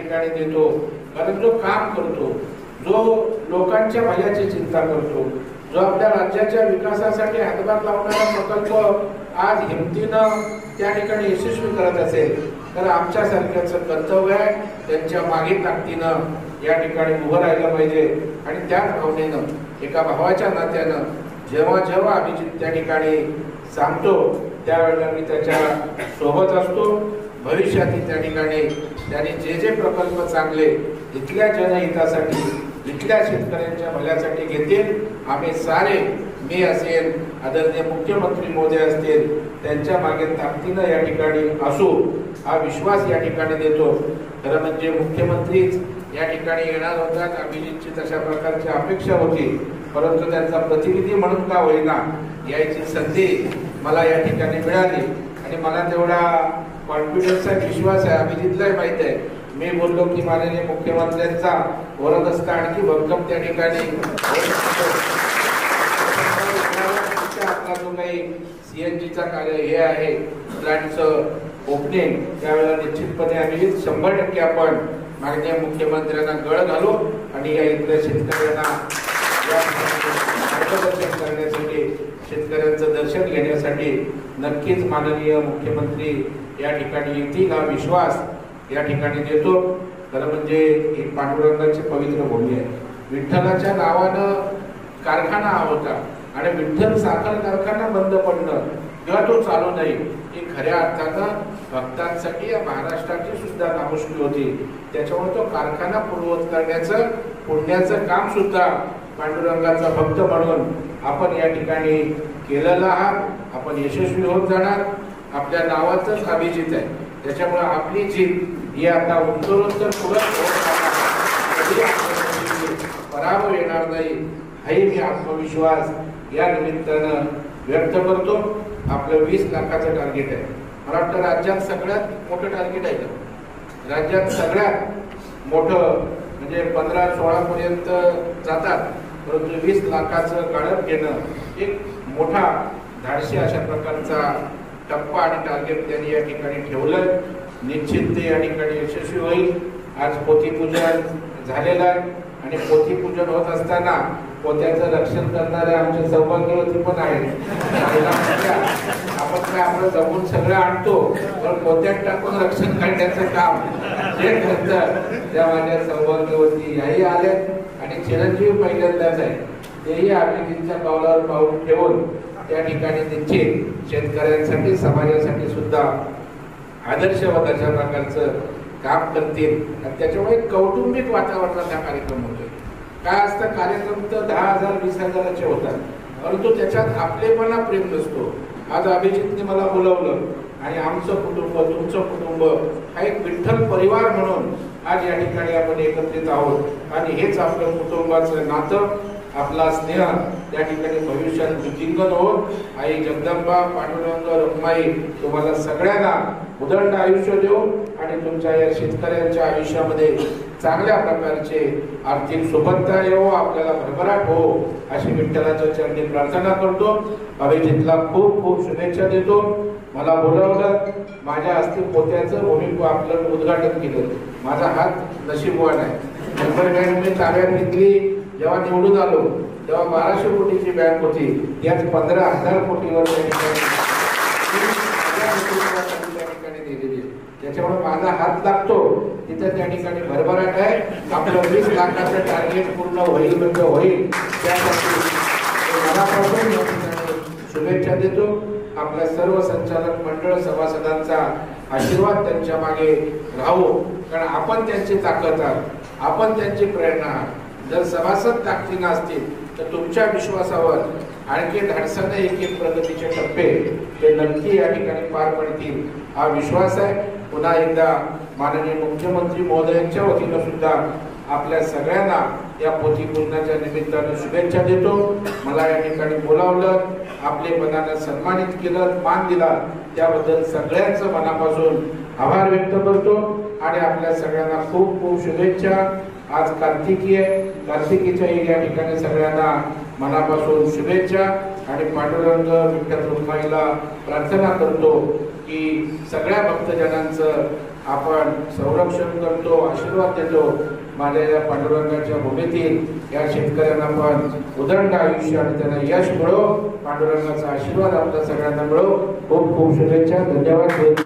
ठिकाणी देतो, कारण जो काम करतो, जो लोकांच्या भल्याची चिंता करतो, जो आपल्या राज्याच्या विकासासाठी हातभार लावणारा प्रकल्प आज हिमतीनं त्या ठिकाणी यशस्वी करत असेल तर आमच्यासारख्याचं कर्तव्य आहे त्यांच्या मागे ताकदीनं या ठिकाणी उभं राहिलं पाहिजे। आणि त्याच भावनेनं एका भावाच्या नात्यानं जेव्हा जेव्हा अभिजित त्या ठिकाणी सांगतो त्यावेळेला मी त्याच्या सोबत असतो। भविष्यातील त्या ठिकाणी त्यांनी जे जे प्रकल्प चांगले इथल्या जनहितासाठी इथल्या शेतकऱ्यांच्या भल्यासाठी घेतील, आम्ही सारे, मी असेल, आदरणीय मुख्यमंत्री महोदय असतील, त्यांच्या मागे ताकदीनं या ठिकाणी असू हा विश्वास या ठिकाणी देतो। खरं म्हणजे मुख्यमंत्रीच या ठिकाणी येणार होतात, अभिजितची तशा प्रकारची अपेक्षा होती, परंतु त्यांचा प्रतिनिधी म्हणून का होईना यायची संधी मला या ठिकाणी मिळाली आणि मला तेवढा कॉन्फिडन्स आहे, विश्वास आहे, अभिजितलाही माहित आहे। मी बोललो की माननीय मुख्यमंत्र्यांचा वरद असता आणखी भक्कम त्या ठिकाणी आपला जो काही सीएनजीचा कार्य हे आहे प्लॅन्टचं ओपनिंग त्यावेळेला निश्चितपणे आम्ही 100% आपण माननीय मुख्यमंत्र्यांना गळ घालू आणि या इथल्या शेतकऱ्यांना मार्गदर्शन करण्यासाठी, शेतकऱ्यांचं दर्शन घेण्यासाठी नक्कीच माननीय मुख्यमंत्री या ठिकाणी येतील हा विश्वास या ठिकाणी देतो। खरं म्हणजे ही पांडुरंगाची पवित्र भूमी आहे। विठ्ठलाच्या नावानं कारखाना होता आणि विठ्ठल साखर कारखाना बंद पडणं किंवा तो चालू नाही ही खऱ्या अर्थानं भक्तांसाठी या महाराष्ट्राची सुद्धा नामुष्की होती। त्याच्यामुळे तो कारखाना पूर्ववत करण्याचं पुण्याचं काम सुद्धा पांडुरंगाचा भक्त म्हणून आपण या ठिकाणी केलेलं आहात। आपण यशस्वी होत जाणार, आपल्या नावातच अभिजित आहे, त्याच्यामुळे आपली जीत ही आता उत्तरोत्तर पुढे पराभव येणार नाही हाही मी आत्मविश्वास या निमित्तानं व्यक्त करतो। आपलं 20 लाखाचं टार्गेट आहे, मला वाटतं राज्यात सगळ्यात मोठं टार्गेट आहे का? राज्यात सगळ्यात मोठं म्हणजे 15-16 पर्यंत जातात, परंतु 20 लाखाचं गाळप घेणं एक मोठा धाडसी अशा प्रकारचा टप्पा आणि टार्गेट त्यांनी या ठिकाणी ठेवलंय। निश्चित ते या ठिकाणी यशस्वी होईल। आज पोथीपूजन झालेलं आहे आणि पोथीपूजन होत असताना पोत्याचं रक्षण करणारे आमचे सौभाग्यवती पण आहेत। आपण काय आपलं जमून सगळं आणतो, पण पोत्यात टाकून रक्षण करण्याचं काम जे करतं त्या माझ्या सौभाग्यवती याही आले आणि चिरंजीव पहिल्यांदाच आहे, तेही अभिजितच्या पावलावर पाऊल ठेवून त्या ठिकाणी निश्चित शेतकऱ्यांसाठी समाजासाठी सुद्धा आदर्शवत अशा प्रकारचं काम करतील आणि त्याच्यामुळे कौटुंबिक वातावरणात हा कार्यक्रम होतोय। काय असतं कार्यक्रम तर 10,000-20,000चे होतात, परंतु त्याच्यात आपलेपणा प्रेम नसतो। आज अभिजितने मला बोलवलं आणि आमचं कुटुंब तुमचं कुटुंब हा एक विठ्ठल परिवार म्हणून आज या ठिकाणी आपण एकत्रित आहोत आणि हेच आपलं कुटुंबाचं नातं, आपला स्नेह त्या ठिकाणी भविष्यात वृद्धिंगत हो। आई जगदंबा, पांडुरंग, रखमाई तुम्हाला सगळ्यांना उदंड आयुष्य देऊ आणि तुमच्या या शेतकऱ्यांच्या आयुष्यामध्ये चांगल्या प्रकारचे आर्थिक सुबत्ता येवो, आपल्याला भरभराट हो अशी विठ्ठलाच्या चरणी प्रार्थना करतो। अभिजितला खूप खूप शुभेच्छा देतो। मला बोलावलं, माझ्या हस्ते पोत्याचं भूमी आपलं उद्घाटन केलं, माझा हात नशीबवान आहे। नंबर बँक ताब्यात घेतली, जेव्हा निवडून आलो तेव्हा 1200 कोटीची बँक होती, याच 15,000 कोटीवर त्या ठिकाणी दिलेली। त्याच्यामुळे माझा हात लागतो तिथे त्या ठिकाणी भरभराट आहे। आपलं 20 लाखाचं टार्गेट पूर्ण होईल म्हणजे होईल, त्यासाठी मनापासून शुभेच्छा देतो। आपल्या सर्व संचालक मंडळ सभासदांचा आशीर्वाद त्यांच्या मागे राहू, कारण आपण त्यांची ताकद आहात, आपण त्यांची प्रेरणा आहात। जर सभासद ताकदीनं असतील तर तुमच्या विश्वासावर आणखी धाडसाने एक प्रगतीचे टप्पे ते नक्की या ठिकाणी पार पडतील हा विश्वास आहे। पुन्हा एकदा माननीय मुख्यमंत्री महोदयांच्या वतीनं सुद्धा आपल्या सगळ्यांना या पोथीपूजनाच्या निमित्तानं शुभेच्छा देतो। मला या ठिकाणी बोलावलं, आपले मनानं सन्मानित केलं, मान दिला, त्याबद्दल सगळ्यांचं मनापासून आभार व्यक्त करतो आणि आपल्या सगळ्यांना खूप खूप शुभेच्छा। आज कार्तिकी आहे, कार्तिकीच्या या ठिकाणी सगळ्यांना मनापासून शुभेच्छा आणि पांडुरंग विठ्ठल रुक्माईला प्रार्थना करतो की सगळ्या भक्तजनांचं आपण संरक्षण करतो, आशीर्वाद देतो. माझ्या या पांडुरंगाच्या भूमीतील या शेतकऱ्यांना पण उदंड आयुष्य आणि त्यांना यश मिळो, पांडुरंगाचा आशीर्वाद आपल्या सगळ्यांना मिळो. खूप खूप शुभेच्छा. धन्यवाद.